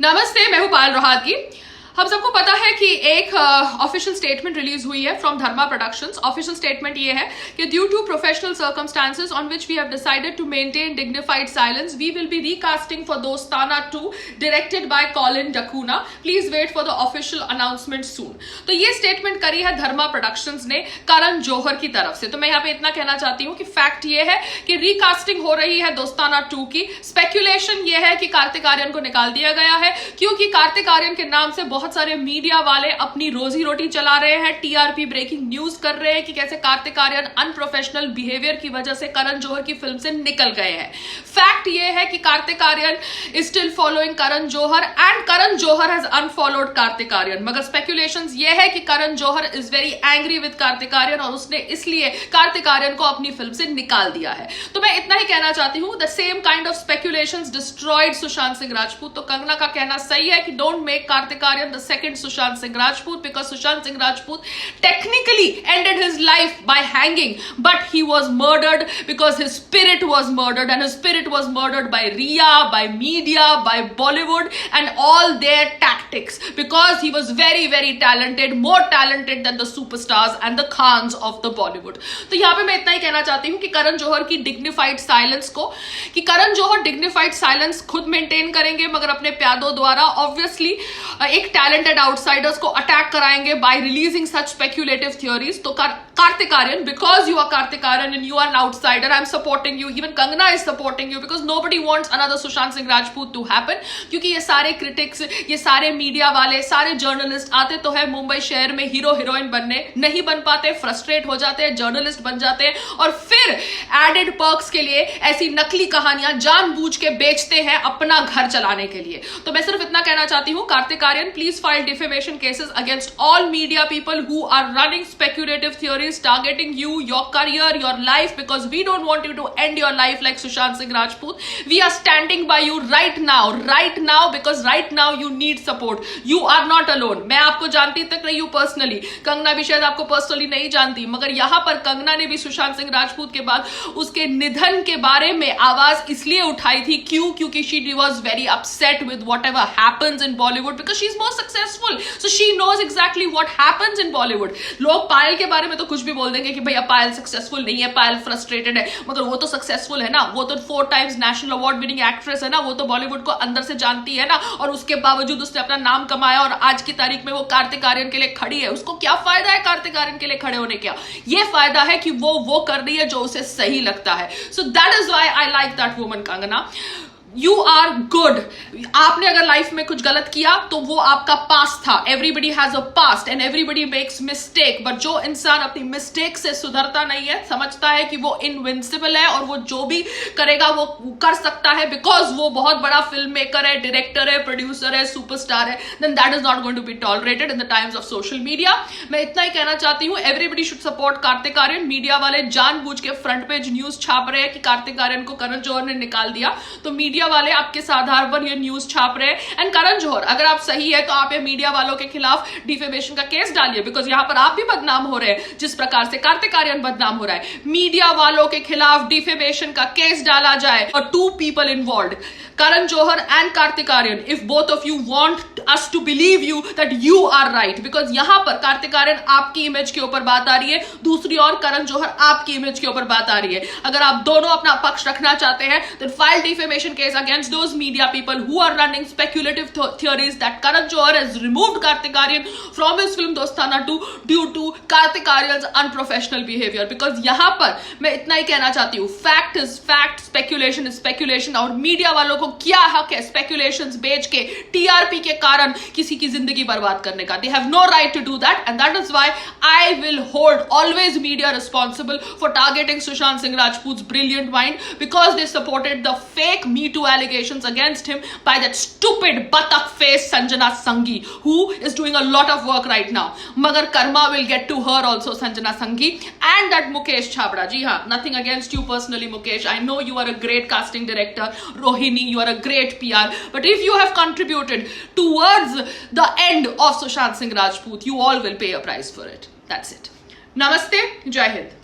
नमस्ते, मैं हूं पायल रोहातगी। हम सबको पता है कि एक ऑफिशियल स्टेटमेंट रिलीज हुई है from Dharma productions. Official statement ये है कि due to professional circumstances on which we have decided to maintain dignified silence, we will be recasting for Dostana 2 directed by Colin D'Cunha. Please wait for the official announcement soon. तो ये statement करी है धर्मा productions ने करण जौहर की तरफ से। तो मैं यहाँ पे इतना कहना चाहती हूँ कि फैक्ट ये है कि रिकास्टिंग हो रही है दोस्ताना 2 की। स्पेक्यूलेशन ये है कि कार्तिक आर्यन को निकाल दिया गया है क्योंकि कार्तिक आर्यन के नाम से बहुत सारे मीडिया वाले अपनी रोजी रोटी चला रहे हैं, टीआरपी ब्रेकिंग न्यूज कर रहे हैं कि कैसे कार्तिक आर्यन अनप्रोफेशनल बिहेवियर की वजह से करण जौहर की फिल्म से निकल गए हैं। फैक्ट ये है कि Kartik Aaryan is still following Karan Johar and Karan Johar has unfollowed Kartik Aaryan. मगर स्पेक्यूलेशंस ये है कि Karan Johar is very angry with Kartik Aaryan और उसने इसलिए कार्तिक आर्यन को अपनी फिल्म से निकाल दिया है। तो मैं इतना ही कहना चाहती हूं, the same kind of speculations destroyed Sushant Singh Rajput. तो कंगना का कहना सही है कि don't make Kartik Aaryan the second Sushant Singh Rajput, because Sushant Singh Rajput technically ended his life by hanging, but he was murdered because his spirit was murdered, and his spirit was murdered by Riya, by media, by Bollywood and all their tactics, because he was very very talented, more talented than the superstars and the khans of the Bollywood. तो यहाँ पे मैं इतना ही कहना चाहती हूँ कि करण जौहर की डिग्निफाइड साइलेंस को, कि करण जौहर डिग्निफाइड साइलेंस खुद मेंटेन करेंगे मगर अपने प्यादों द्वारा ऑब्वियसली एक टैलेंटेड आउटसाइडर्स को अटैक कराएंगे by releasing such speculative theories. तो Kartik Aaryan, because you are Kartik Aaryan and you are an outsider, I am supporting you, even Kangana is supporting you, because nobody wants another Sushant Singh Rajput to happen. क्योंकि ये सारे critics, ये सारे media वाले, सारे जर्नलिस्ट आते तो है मुंबई शहर में हीरो हीरोइन बनने, नहीं बन पाते, फ्रस्ट्रेट हो जाते हैं, जर्नलिस्ट बन जाते हैं और फिर एडेड पर्क्स के लिए ऐसी नकली कहानियां जानबूझ के बेचते हैं अपना घर चलाने के लिए। तो मैं सिर्फ इतना कहना चाहती हूं, Kartik Aaryan, please file defamation cases against all media people who are running speculative theories targeting you, your career, your life, because we don't want you to end your life like Sushant Singh Rajput. We are standing by you right now, because right now you need support. You are not alone. मैं आपको जानती तक नहीं हूँ personally, Kangana भी शायद आपको personally नहीं जानती, मगर यहाँ पर कंगना ने भी सुशांत सिंह राजपूत के बाद उसके निधन के बारे में आवाज इसलिए उठाई थी, क्योंकि she was very upset with whatever happens in Bollywood, because she's more successful, so she knows exactly what happens in Bollywood. लोग पायल के बारे में तो कुछ भी बोल देंगे कि भैया पायल सक्सेसफुल नहीं है, पायल फ्रस्ट्रेटेड है, मगर वो तो सक्सेसफुल है ना, वो तो 4 times national award winning actress है ना, वो तो बॉलीवुड को अंदर से जानती है ना, और उसके बावजूद उसने अपना नाम कमाया और आज की तारीख में वो कार्तिक आर्यन के लिए खड़ी है। उसको क्या फायदा है कार्तिक आर्यन के लिए खड़े होने का? ये फायदा है कि वो कर रही है जो उसे सही लगता है। So that is why I like that woman Kangana. You are good. आपने अगर लाइफ में कुछ गलत किया तो वो आपका पास्ट था। Everybody has a past and everybody makes mistake, but जो इंसान अपनी मिस्टेक से सुधरता नहीं है, समझता है कि वो इनविंसिबल है और वो जो भी करेगा वो कर सकता है बिकॉज वो बहुत बड़ा फिल्म मेकर है, डायरेक्टर है, प्रोड्यूसर है, सुपरस्टार है, then that is not going to be tolerated in the times of social media. मैं इतना ही कहना चाहती हूँ, everybody should support Kartik Aaryan. Media वाले जानबूझ के फ्रंट पेज न्यूज छाप रहे हैं कि कार्तिक आर्यन को करण जौहर ने निकाल दिया, तो मीडिया वाले आपके आधार पर ये न्यूज छाप रहे हैं। एंड करण जौहर, अगर आप सही है तो आप ये मीडिया वालों के खिलाफ डिफेमेशन का केस डालिए, बिकॉज यहां पर आप भी बदनाम हो रहे हैं जिस प्रकार से कार्तिक आर्यन बदनाम हो रहा है। मीडिया वालों के खिलाफ डिफेमेशन का केस डाला जाए और 2 people involved, Karan Johar and Kartik Aaryan, if both of you want us to believe you that you are right, because यहां पर कार्तिक आर्यन आपकी इमेज के ऊपर बात आ रही है, दूसरी ओर करण जौहर आपकी इमेज के ऊपर बात आ रही है। अगर आप दोनों अपना पक्ष रखना चाहते हैं, then file defamation case against those media people who are running speculative theories that Karan Johar has removed Kartik Aaryan from his film Dostana 2 due to Kartik Aaryan's unprofessional behavior. Because यहां पर मैं इतना ही कहना चाहती हूँ, fact is fact, speculation is speculation, और media वालों को क्या हक है स्पेक्यूलेशंस बेच के टीआरपी के कारण किसी की जिंदगी बर्बाद करने का? They have no right to do that, and that is why I will hold always media responsible for targeting Sushant Singh राजपूत's brilliant mind, because they supported the fake Me Too allegations against him by that stupid buttock face Sanjana Sanghi, who is doing a lot of work right now. Magar karma will get to her also, Sanjana Sanghi, and that Mukesh Chhabra. Ji haan, nothing against you personally, Mukesh. I know you are a great casting director. Rohini, you are a great PR, but if you have contributed towards the end of Sushant Singh Rajput, you all will pay a price for it. That's it. Namaste, Jai Hind.